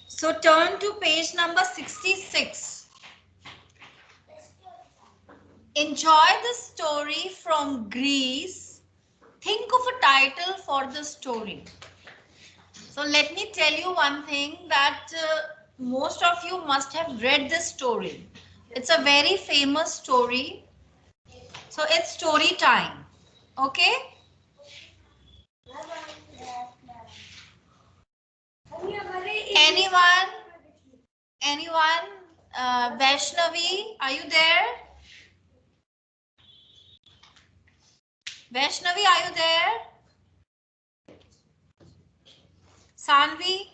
So turn to page number 66. Enjoy the story from Greece. Think of a title for the story. So let me tell you one thing that most of you must have read this story. It's a very famous story. So it's story time. Okay? Anyone? Anyone? Vaishnavi, are you there? Vaishnavi, are you there? Sanvi?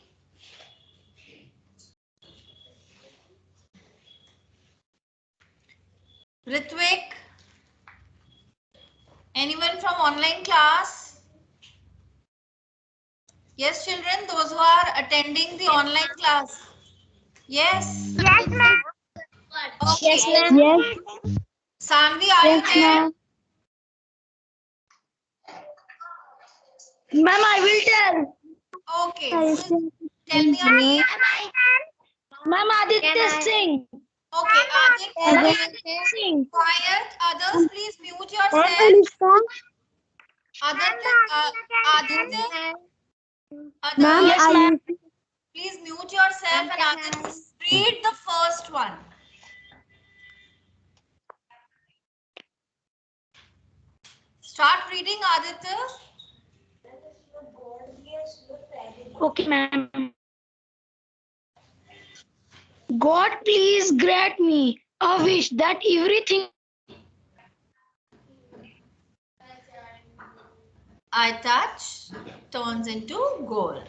Ritvik? Anyone from online class? Yes, children, those who are attending the online class. Yes. Yes, ma'am. Okay. Yes, ma'am. Yes, Sanvi, are you yes, there? ma'am. Ma'am, I will tell. Okay. I So think tell me your name. Ma'am, Aditya Singh. Okay, Aditya, Ma'am, Ma'am, Aditya Singh. quiet. Others, please mute Ma'am, yourself. Anushka. Aditya, Aditya, Ma'am, others, Yes, ma'am. Ayushi. please mute yourself and Aditya, read the first one. Start reading, Aditya. Okay, ma'am. God, please grant me a wish that everything I touch turns into gold.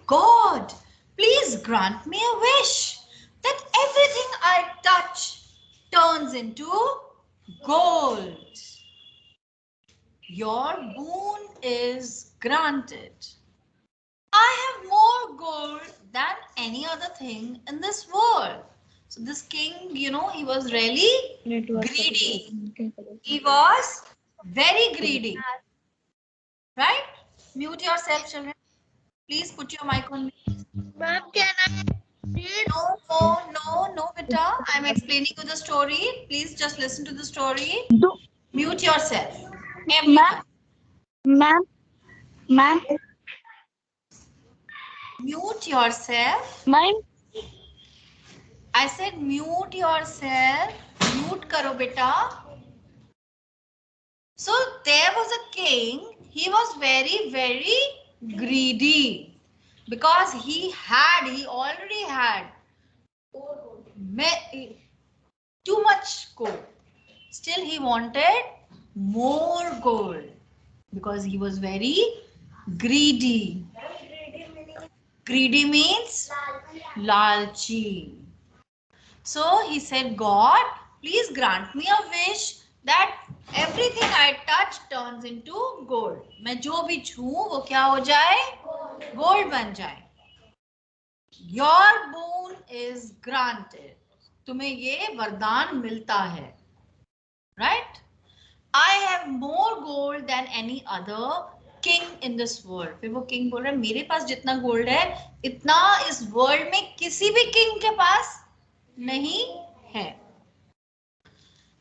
God, please grant me a wish that everything I touch turns into gold. Your boon is granted. I have more gold than any other thing in this world. So this king, he was really greedy. He was very greedy. Right? Mute yourself, children. Please put your mic on mute. Ma'am, can I read? No, beta. I'm explaining you the story. Please just listen to the story. Do, Mute yourself. ma'am, Everyone. ma'am, ma'am, Mute yourself. ma'am. I said mute yourself. Mute karo beta. So there was a king. He was very, very greedy because he already had too much gold. Still, he wanted more gold because he was very greedy. Greedy means lalchi. So he said, God, please grant me a wish that everything I touch turns into gold. मैं जो भी छूऊं वो क्या हो जाए? Gold बन जाए. Your boon is granted. तुम्हें ये वरदान मिलता है. Right? I have more gold than any other king in this world. फिर वो king बोल रहा है मेरे पास जितना गोल्ड है इतना इस वर्ल्ड में किसी भी किंग के पास नहीं है.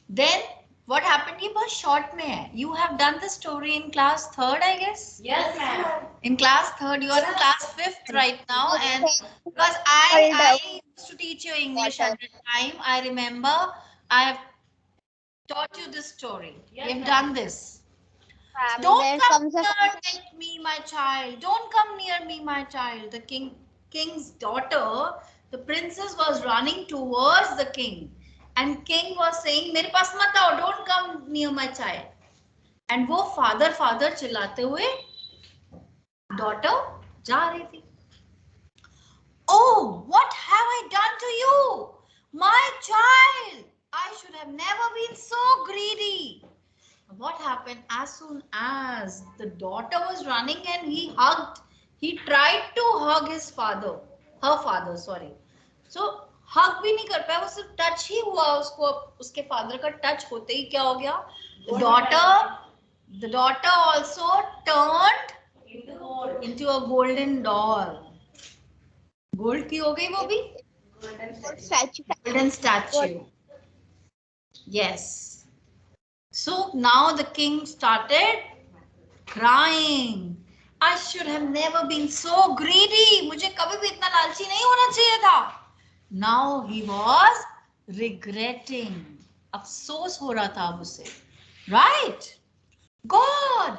Then what happened? ये बहुत short में है. You have done the story in class 3rd, I guess. Yes, ma'am. In class 3rd, you are in class 5th right now, and because I used to teach you English at the time, I remember I have taught you this story. Yes, you have done this. Don't come near me, my child. Don't come near me, my child. The king's daughter, the princess, was running towards the king, and king was saying, "मेरे पास मत आओ. Don't come near my child." And वो father चिल्लाते हुए daughter जा रही थी. Oh, what have I done to you, my child? I should have never been so greedy. What happened? As soon as the daughter was running and he tried to hug her father, sorry. So hug भी नहीं कर पाया, वो सिर्फ touch ही हुआ उसको, उसके father का टच होते ही क्या हो गया? The daughter also turned into a golden doll. Gold की हो गई वो भी, golden statue. Yes. So now the king started crying. I should have never been so greedy. मुझे कभी भी इतना लालची नहीं होना चाहिए था. Now he was regretting. अफसोस हो रहा था अब उसे. Right? God,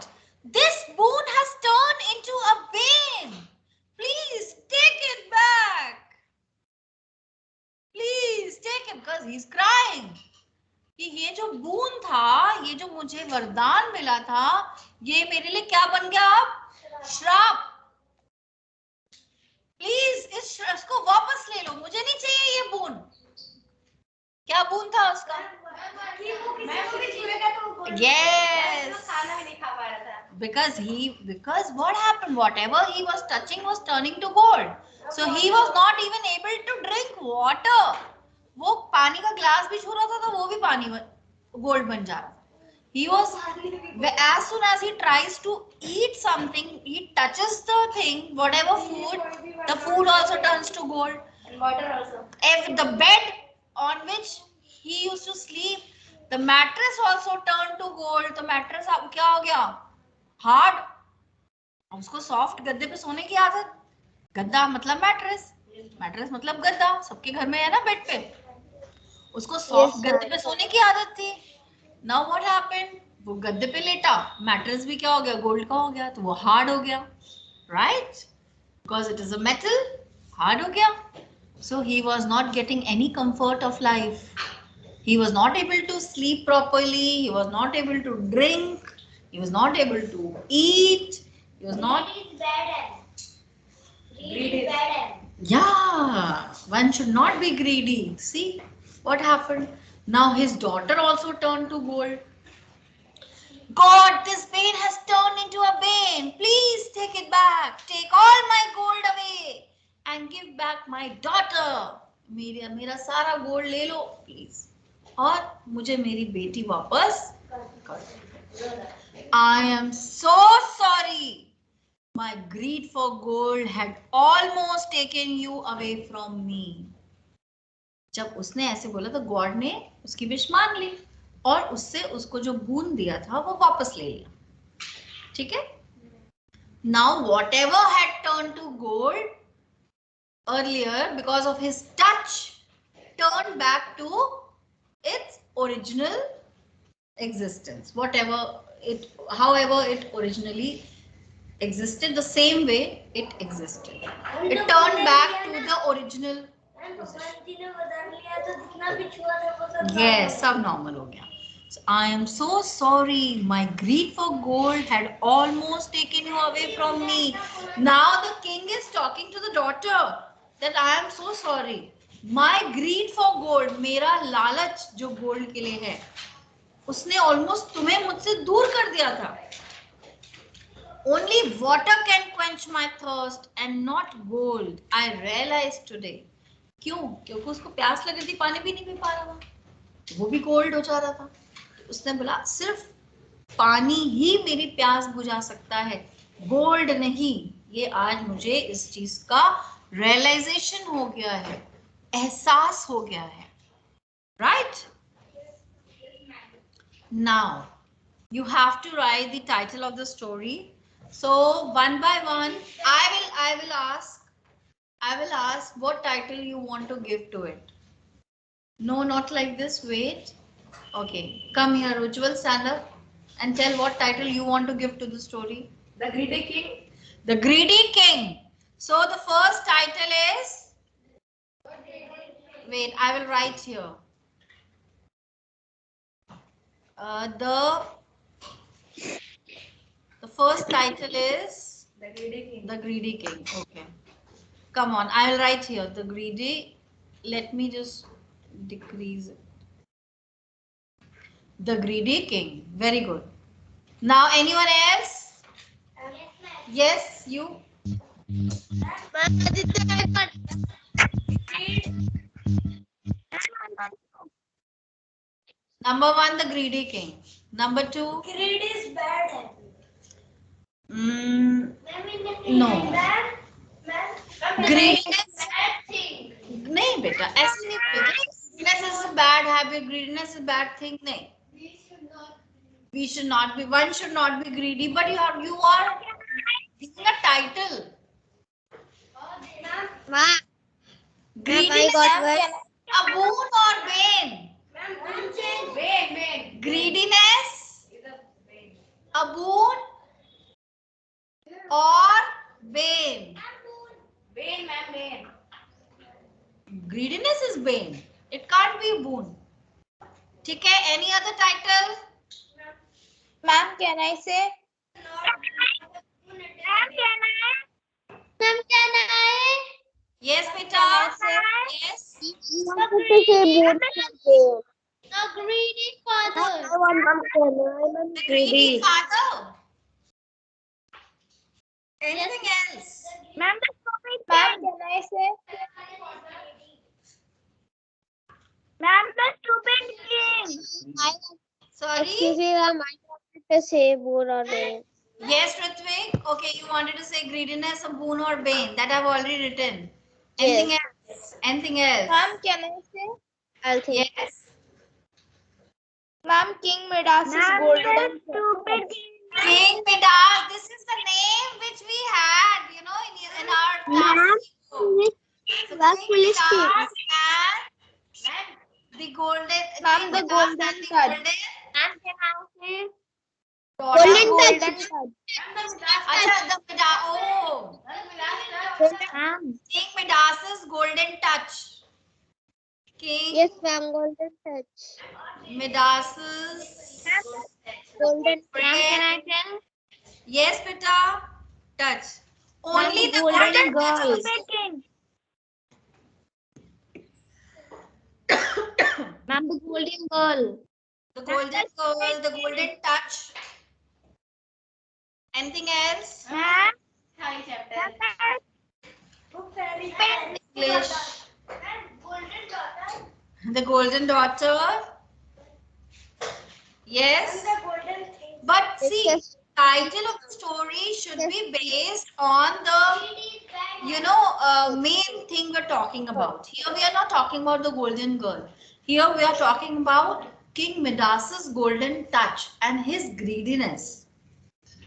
this boon has turned into a bane. Please take it back. Please take it, because he's crying. कि ये जो बून था, ये जो मुझे वरदान मिला था, ये मेरे लिए क्या बन गया अब? श्राप. प्लीज इसको वापस ले लो, मुझे नहीं चाहिए ये बून. क्या बून था उसका? Yes. Because what happened? Whatever he was touching was turning to gold. So he was not even able to drink water. वो पानी का ग्लास भी छू रहा था तो वो भी पानी गोल्ड बन जा रहा था. He was, as soon as he tries to eat something, he touches the thing, whatever food, the food also turns to gold. And water also. The bed on which he used to sleep, the mattress also turned to gold. तो mattress अब क्या हो गया? Hard. उसको soft गद्दे पे सोने की आदत. गद्दा मतलब मैट्रेस, मैट्रेस मतलब गद्दा, सबके घर में है ना बेड पे. उसको सॉफ्ट गद्दे पे सोने की आदत थी. Now what happened? वो गद्दे पे लेटा, मैट्रेस भी क्या हो गया? गोल्ड का हो गया, तो वो हार्ड हो गया. Right? Because it is a metal, hard हो गया. So he was not getting any comfort of life. He was not able to sleep properly. He was not able to drink. He was not able to eat. He was not. Greed is bad. Yeah, one should not be greedy. See what happened? Now his daughter also turned to gold. God, this bane has turned into a bane. Please take it back. Take all my gold away and give back my daughter. मेरा सारा gold ले लो please, और मुझे मेरी बेटी वापस कर दो. I am so sorry. My greed for gold had almost taken you away from me. जब उसने ऐसे बोला तो गॉड ने उसकी विश मान ली और उससे उसको जो बून दिया था वो वापस ले लिया. ठीक है? Now whatever had turned to gold earlier because of his touch turned back to its original existence. However it originally existed, the same way it existed. It turned back to the original position. Yes, सब normal हो गया. So, I am so sorry. My greed for gold had almost taken you away from me. Now the king is talking to the daughter that I am so sorry. My greed for gold, मेरा लालच जो gold के लिए है, उसने almost तुम्हें मुझसे दूर कर दिया था. Only water can quench my thirst and not gold. I realized today. क्यों? क्योंकि उसको प्यास लग रही थी, पानी भी नहीं पी पा रहा था, वो भी गोल्ड हो जा रहा था. उसने बोला सिर्फ पानी ही मेरी प्यास बुझा सकता है, गोल्ड नहीं. ये आज मुझे इस चीज का रियलाइजेशन हो गया है, एहसास हो गया है. Right? Now you have to write the title of the story. So one by one I will ask what title you want to give to it. No, not like this. Wait. Okay, come here, Ujjwal, stand up and tell what title you want to give to the story. The Greedy King. The Greedy King. So the first title is, wait, I will write here. The first title is The Greedy King. The Greedy King. Okay. Come on, I will write here. The Greedy. Let me just decrease it. The Greedy King. Very good. Now, anyone else? Yes, you. Number one, the Greedy King. Number two. Greed is bad. No. Greed is बेटा, ऐसे नहीं बोलते। Greediness is a bad habit. Greediness is a bad thing. नहीं. We should not be. One should not be greedy. But you are giving a title. Ma'am. Greediness. I got one. A boon or bane? Bane. Greediness. A boon or bane? Bane, ma'am, bane. Greediness is bane. It can't be a boon. ठीक है? Any other title? Ma'am, can I say? Ma'am, can I? Yes, beta. Yes. The greedy father. The greedy father. Anything else? Ma'am, can I say? Ma'am, the stupid king. Sorry? Excuse me, ma'am, I wanted to say boon or bane. Yes, Ritvik. Okay, you wanted to say greediness, a boon or bane. That I've already written. Yes. Anything else? Anything else? Ma'am, can I say? I'll think. Yes. Ma'am, King Midas is golden. King Midas. This is the name which we had, you know, in our class. So King Midas and the golden. Ma'am, King the Midas golden and the touch. golden. Ma'am, can I say? Golden touch. Acha, the Midas. Oh. Ma'am. King Midas's golden touch. King Yes, ma'am, golden touch. Midas's Golden. Ma'am, can I tell? yes, beta. Touch. Only the golden girl. Ma'am, the golden girl. The golden girl, the golden touch. Anything else? Ma'am. English. The golden daughter. Yes. But see, title of the story should be based on the, main thing we're talking about. Here we are not talking about the golden girl. Here we are talking about King Midas's golden touch and his greediness.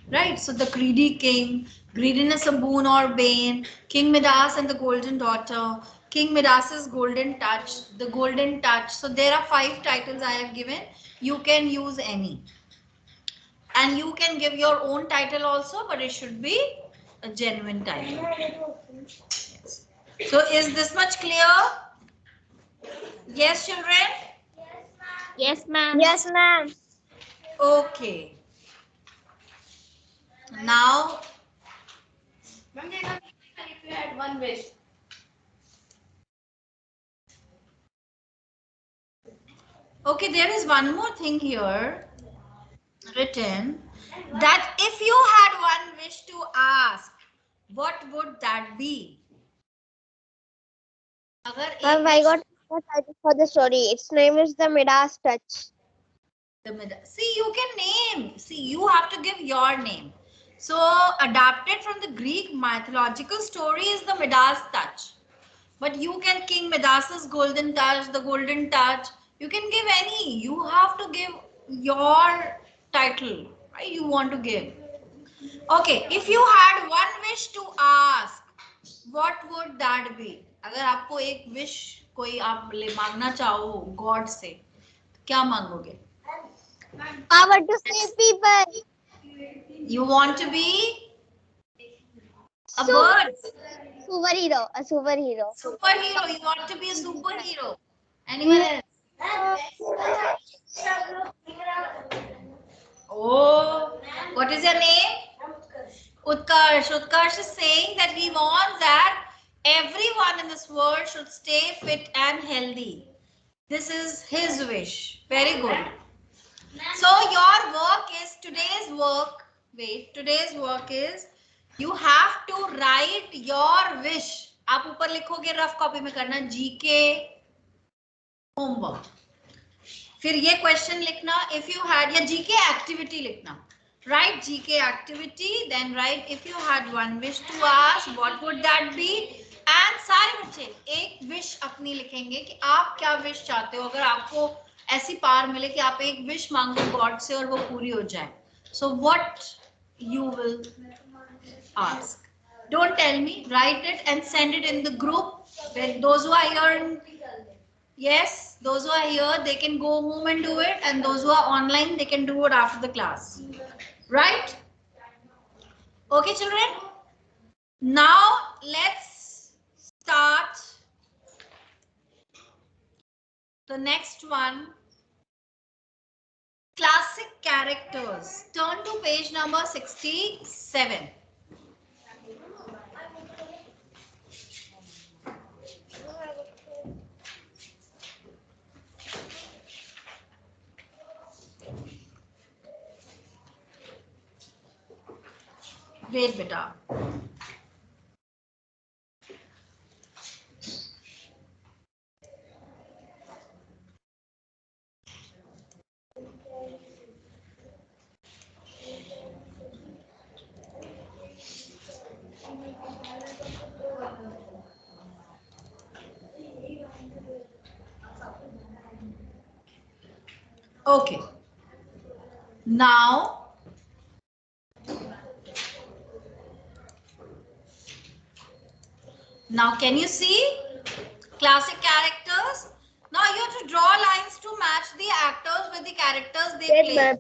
Right? So the greedy king, greediness a boon or bane, King Midas and the golden daughter, King Midas's golden touch, the golden touch. So there are 5 titles I have given. You can use any. And you can give your own title also, but it should be a genuine title. Yes. So is this much clear? Yes, children? Yes, ma'am. Yes, ma'am. Okay. Now, if you had one wish. Okay, there is one more thing here written, that if you had one wish to ask, what would that be? Ma'am, I got the title for the story. Its name is The Midas Touch. See, you can name. See, you have to give your name. So, adapted from the Greek mythological story is the Midas touch. But you can King Midas's golden touch, the golden touch. You can give any. You have to give your title, right? You want to give. Okay, if you had one wish to ask, what would that be? अगर आपको एक wish कोई आप मांगना चाहो God से, क्या मांगोगे? Power to save people. You want to be a bird. Superhero. A superhero. Superhero. You want to be a superhero. Anyone else? Oh, what is your name? Utkarsh. Utkarsh is saying that he wants that everyone in this world should stay fit and healthy. This is his wish. Very good. So your work is, today's work is, you have to write your wish. आप ऊपर लिखोगे rough copy में करना GK homework. फिर ये question लिखना, if you had, या GK activity लिखना. Write GK activity, then write if you had one wish to ask, what would that be? And सारे बच्चे एक विश अपनी लिखेंगे कि आप क्या विश चाहते हो, अगर आपको ऐसी पावर मिले कि आप एक विश मांगो गॉड से और वो पूरी हो जाए. So what you will ask? Don't tell me. Write it and send it in the group. When those who are here, yes, those who are here, they can go home and do it, and those who are online, they can do it after the class. Right? Okay, children. Now let's start the next one. Classic characters. Turn to page number 67. Wait, beta. Okay. Now can you see classic characters? Now you have to draw lines to match the actors with the characters they Yes, play. ma'am.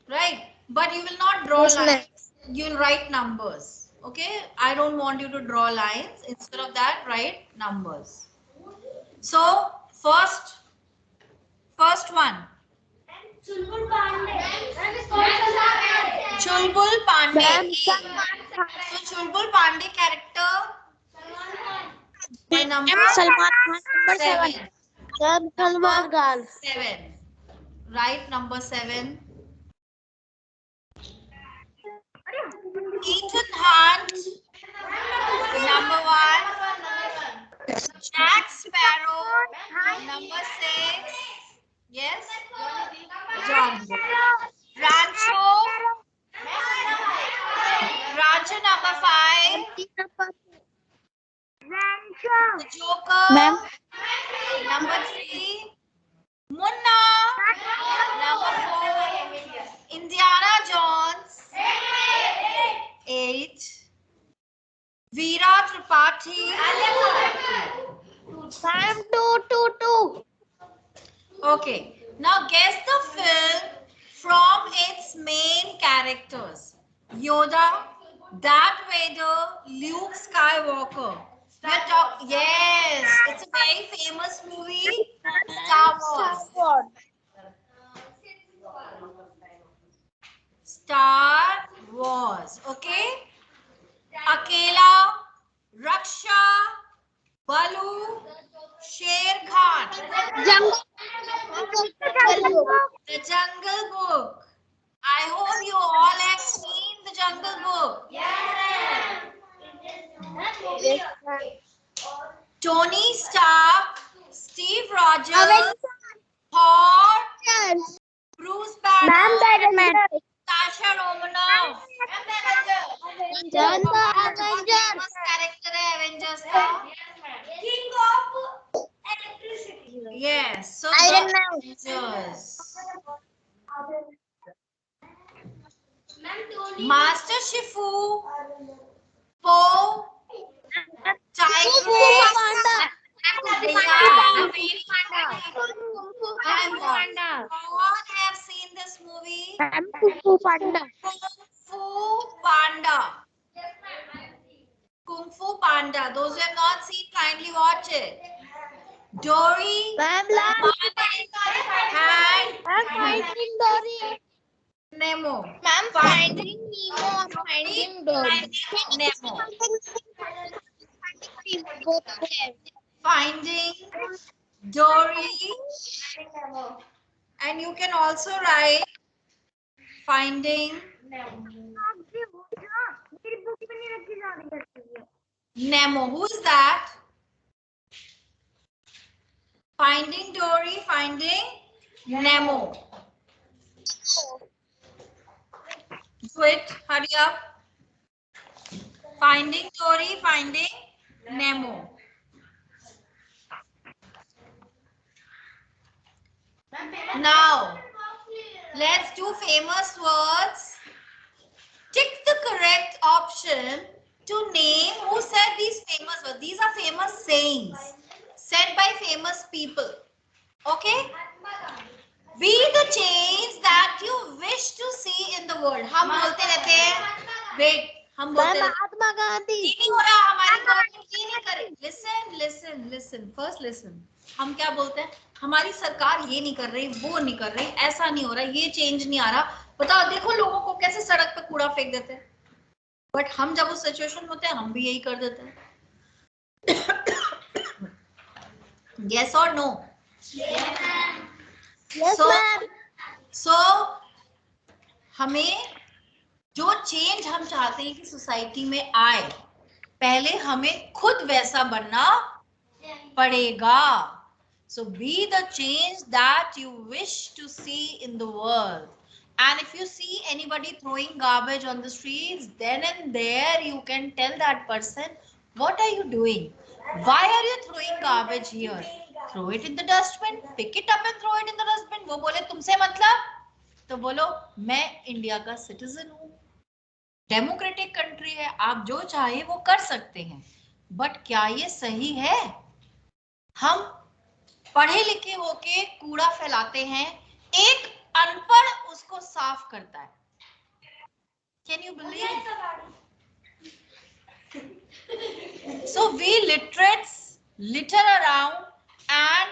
Right? But you will not draw Yes, ma'am. lines. You will write numbers. Okay? I don't want you to draw lines. Instead of that, write numbers. So first one. Chulbul Pandey. Ma'am, So Chulbul Pandey character by number Salman Khan, number 7. 7. Ma'am, Salman Khan. 7. Right, number 7. Ethan Hunt, number 1. Jack Sparrow, number 6. Yes? John. Rancho, number 5. The Joker, Ma'am. number 3. Munna, number 4. Indiana Jones, 8. Veera Tripathi, Ma'am, 2. okay. Now guess the film from its main characters. Yoda, Darth Vader, Luke Skywalker. Yes, it's a very famous movie, Star Wars. Star Wars, okay? Akela, Raksha, Balu, Sher Khan. The Jungle Book. I hope you all have seen the Jungle Book. Yes, ma'am. Tony Stark, Steve Rogers, Thor, Bruce Banner, Sasha Romanoff. Famous character है Avengers का. King of Electricity. Yes. So Iron the Man. Avengers. Master Shifu, Poe, Tigress. All have seen this movie. Kung Fu Panda. Those who have not seen, kindly watch it. Dory, Ma'am, and Finding Dory. Nemo. Ma'am, Finding Nemo or Finding Dory. Nemo. Both of them. Finding Dory. And you can also write Finding Nemo. Who is that? Finding Dory, Finding Nemo. Do it. Hurry up. Finding Dory, Finding Nemo. Now, let's do famous words. Tick the correct option to name who said these famous words. These are famous sayings said by famous people. Okay? Be the change that you wish to see in the world. हम बोलते रहते हैं. Wait, हम बोलते रहते हैं. महात्मा गांधी. ये नहीं हो रहा, हमारी गवर्नमेंट ये नहीं करे. Listen. First listen. हम क्या बोलते हैं? हमारी सरकार ये नहीं कर रही, वो नहीं कर रही, ऐसा नहीं हो रहा, ये चेंज नहीं आ रहा. बताओ, देखो लोगों को कैसे सड़क पे कूड़ा फेंक देते हैं. बट हम जब उस सिचुएशन में होते हैं, हम भी यही कर देते हैं. Yes or no? Yes, ma'am. So हमें जो चेंज हम चाहते हैं कि सोसाइटी में आए, पहले हमें खुद वैसा बनना पड़ेगा. So be the change that you wish to see in the world. And if you see anybody throwing garbage on the streets, then and there you can tell that person, what are you doing? Why are you throwing garbage here? Throw it in the dustbin. Pick it up and throw it in the dustbin. वो बोले तुमसे मतलब, तो बोलो मैं India का citizen हूँ, democratic country है, आप जो चाहे वो कर सकते हैं. बट क्या ये सही है? हम पढ़े लिखे होके कूड़ा फैलाते हैं, एक अनपढ़ उसको साफ करता है. Can you believe? So we literates litter around and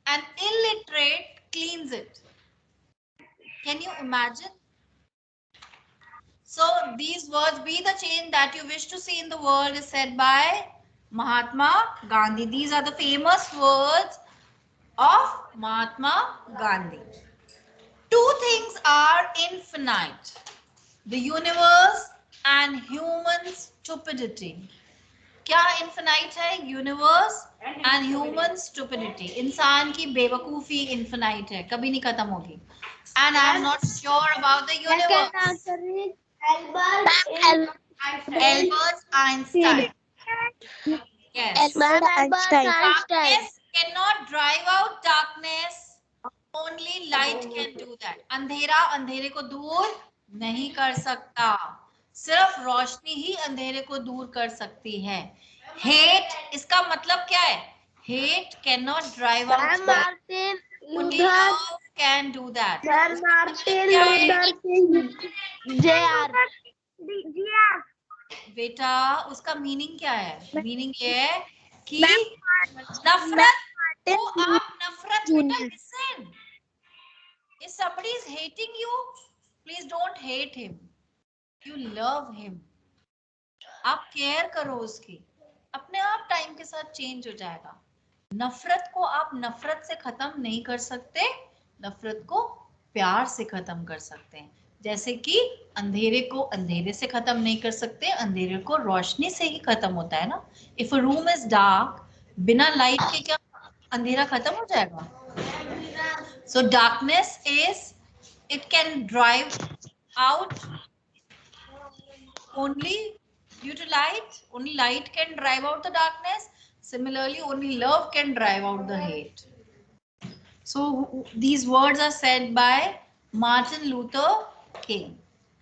an illiterate cleans it. Can you imagine? So these words, be the change that you wish to see in the world, is said by Mahatma Gandhi. These are the famous words of Mahatma Gandhi. Two things are infinite: the universe and human stupidity. क्या infinite है? Universe and human stupidity. इंसान की बेवकूफी infinite है, कभी नहीं खत्म होगी. And I am not sure about the universe. Albert Einstein. Yes. Darkness cannot drive out darkness. Only light can do that. अंधेरा अंधेरे को दूर नहीं कर सकता, सिर्फ रोशनी ही अंधेरे को दूर कर सकती है. Hate, इसका मतलब क्या है? Hate cannot drive out darkness. Only love can do that. बेटा उसका मीनिंग क्या है? मीनिंग ये है कि नफरत को आप नफरत, बेटा listen, if somebody is hating you, please don't hate him, you love him. आप केयर करो उसकी, अपने आप टाइम के साथ चेंज हो जाएगा. नफरत को आप नफरत से खत्म नहीं कर सकते, नफरत को प्यार से खत्म कर सकते हैं. जैसे कि अंधेरे को अंधेरे से खत्म नहीं कर सकते, अंधेरे को रोशनी से ही खत्म होता है ना. If a room is dark, बिना लाइट के क्या अंधेरा खत्म हो जाएगा? So darkness is, it can drive out only due to light. Only light can drive out the darkness. Similarly, only love can drive out the hate. So these words are said by Martin Luther King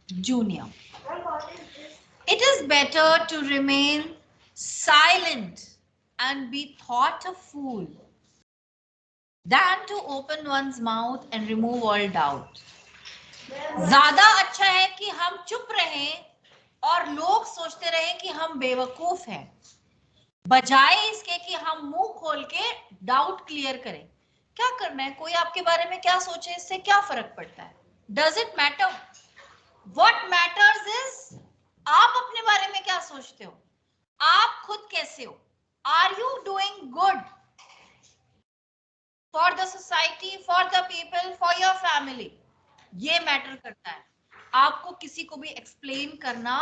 Jr. It is better to remain silent and be thought a fool than to open one's mouth and remove all doubt. ज्यादा अच्छा है कि हम चुप रहें और लोग सोचते रहे कि हम बेवकूफ हैं, बजाय इसके कि हम मुंह खोल के डाउट क्लियर करें. क्या करना है? कोई आपके बारे में क्या सोचे, इससे क्या फर्क पड़ता है? Does it matter? What matters is आप अपने बारे में क्या सोचते हो, आप खुद कैसे हो. Are you doing good for the society, for the people, for your family? ये मैटर करता है. आपको किसी को भी एक्सप्लेन करना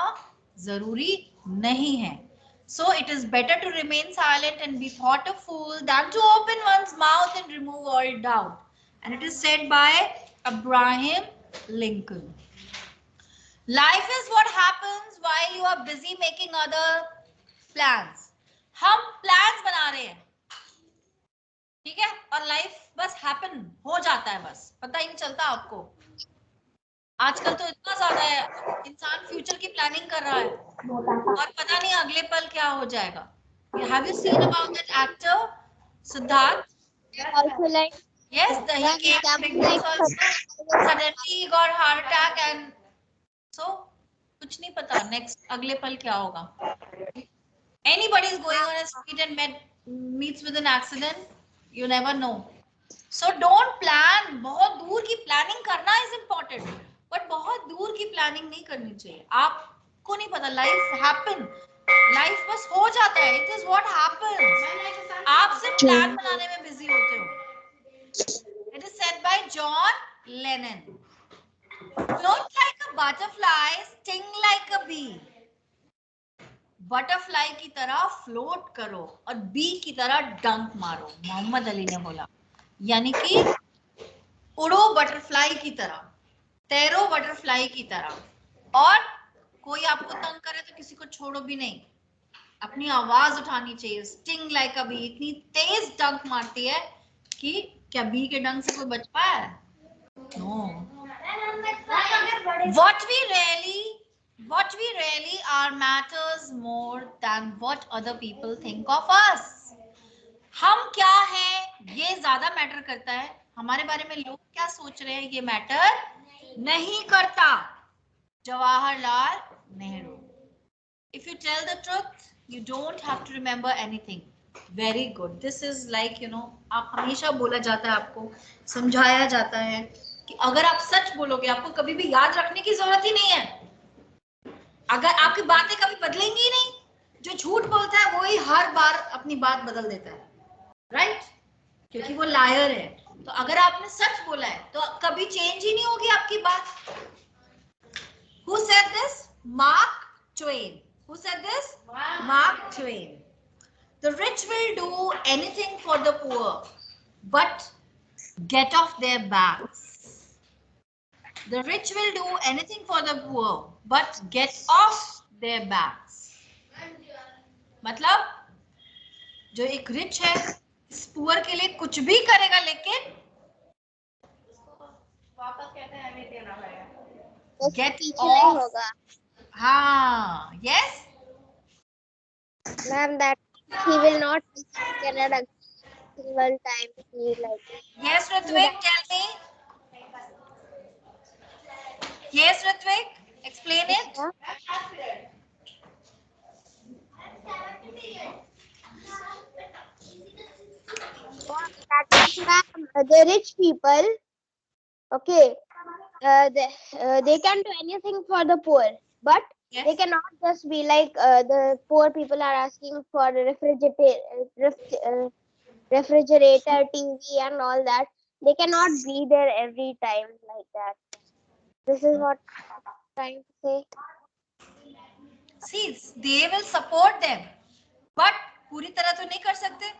जरूरी नहीं है. So it is better to remain silent and be thought a fool than to open one's mouth and remove all doubt. And it is said by Abraham Lincoln. Life is what happens while you are busy making other plans. हम plans बना रहे हैं, ठीक है, और life बस happen हो जाता है, बस पता ही नहीं चलता आपको। आजकल तो इतना ज्यादा है, इंसान फ्यूचर की प्लानिंग कर रहा है और पता नहीं अगले पल क्या हो जाएगा। Have you seen about that actor Siddharth? Also like Yes, he came to Big Boss also. Suddenly he got heart attack and so कुछ नहीं पता next अगले पल क्या होगा। Anybody is going on a street and meets with an accident, you never know. So don't plan. बहुत दूर की प्लानिंग करना is important, but बहुत दूर की प्लानिंग नहीं करनी चाहिए। आपको नहीं पता, लाइफ हैपन, लाइफ बस हो जाता है, इट इज व्हाट हैपेंस। आप सिर्फ प्लान बनाने में बिजी होते हो। It is said by John Lennon, float like a butterfly, sting like a bee. Butterfly की तरह फ्लोट करो और बी की तरह डंक मारो, मोहम्मद अली ने बोला। यानी कि उड़ो बटरफ्लाई की तरह, तैरो बटरफ्लाई की तरह, और कोई आपको तंग करे तो किसी को छोड़ो भी नहीं, अपनी आवाज उठानी चाहिए। स्टिंग लाइक अ बी, इतनी तेज डंक मारती है कि क्या बी के डंक से कोई बच पाया है? No. What we really are matters more than what other people think of us. हम क्या हैं ये ज्यादा मैटर करता है, हमारे बारे में लोग क्या सोच रहे हैं ये मैटर नहीं करता। Jawaharlal Nehru. If you tell the truth, you don't have to remember anything. Very good. This is like, you know, आप हमेशा बोला जाता है, आपको समझाया जाता है कि अगर आप सच बोलोगे आपको कभी भी याद रखने की जरूरत ही नहीं है। अगर आपकी बातें कभी बदलेंगी ही नहीं, जो झूठ बोलता है वही हर बार अपनी बात बदल देता है, राइट? क्योंकि वो लायर है। तो अगर आपने सच बोला है तो कभी चेंज ही नहीं होगी आपकी बात। Who said this? Mark Twain. Who said this? Mark Twain. The rich will do anything for the poor, but get off their backs. The rich will do anything for the poor, but get off their backs. मतलब जो एक rich है इस poor के लिए कुछ भी करेगा, लेकिन वापस कहते हैं हमें देना पड़ेगा। Get off. हाँ, yes. ma'am, that he will not get a single time. He like. Yes, Ritvik, tell me. Yes, Ritvik, explain it. The rich people, okay, they can do anything for the poor, but Yes. they cannot just be like the poor people are asking for refrigerator, TV, and all that. They cannot be there every time like that. This is what I'm trying to say. See, they will support them, but पूरी तरह तो नहीं कर सकते।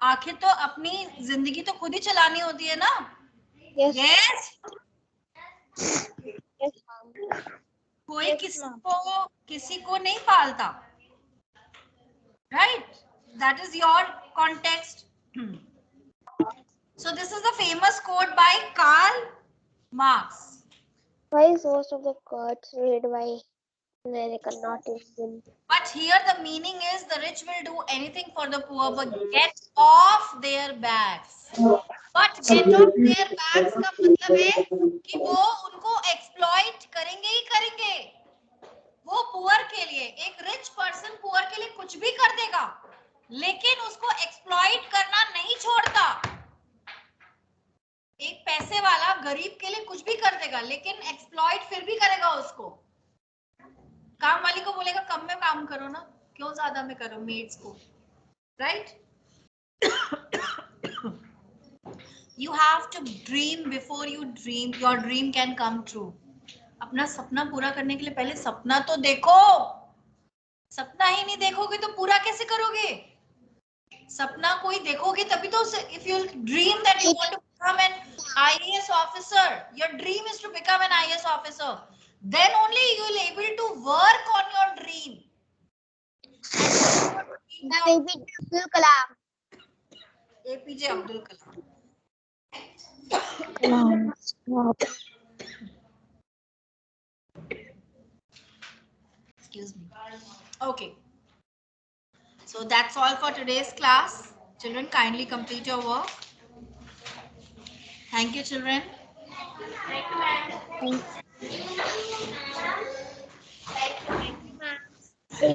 आखिर तो अपनी जिंदगी तो खुद ही चलानी होती है ना। Yes. Yes. Yes, ma'am. कोई Yes, किसी को नहीं पालता, right? That is your context. So this is the famous quote by Karl Marx. Why is most of the quotes read by American, not Indian? But here the meaning is the rich will do anything for the poor, but get off their backs. But get off their backs का मतलब है कि वो उनको exploit करेंगे ही करेंगे। वो poor के लिए, एक रिच पर्सन पुअर के लिए कुछ भी कर देगा, लेकिन उसको एक्सप्लॉइट करना नहीं छोड़ता। एक पैसे वाला गरीब के लिए कुछ भी कर देगा, लेकिन एक्सप्लॉइट फिर भी करेगा उसको। काम वाली को बोलेगा कम में काम करो ना, क्यों ज्यादा में करो मेड्स को, right? You have to dream before you dream. Your dream can come true. अपना सपना पूरा करने के लिए पहले सपना तो देखो। सपना ही नहीं देखोगे तो पूरा कैसे करोगे? सपना कोई देखोगे तभी तो। If you dream that you want to become an IAS officer, your dream is to become an IAS officer, then only you will able to work on your dream. APJ Abdul Kalam. APJ Abdul Kalam. Excuse me. Okay. So that's all for today's class. Children, kindly complete your work. Thank you, children. Thank you.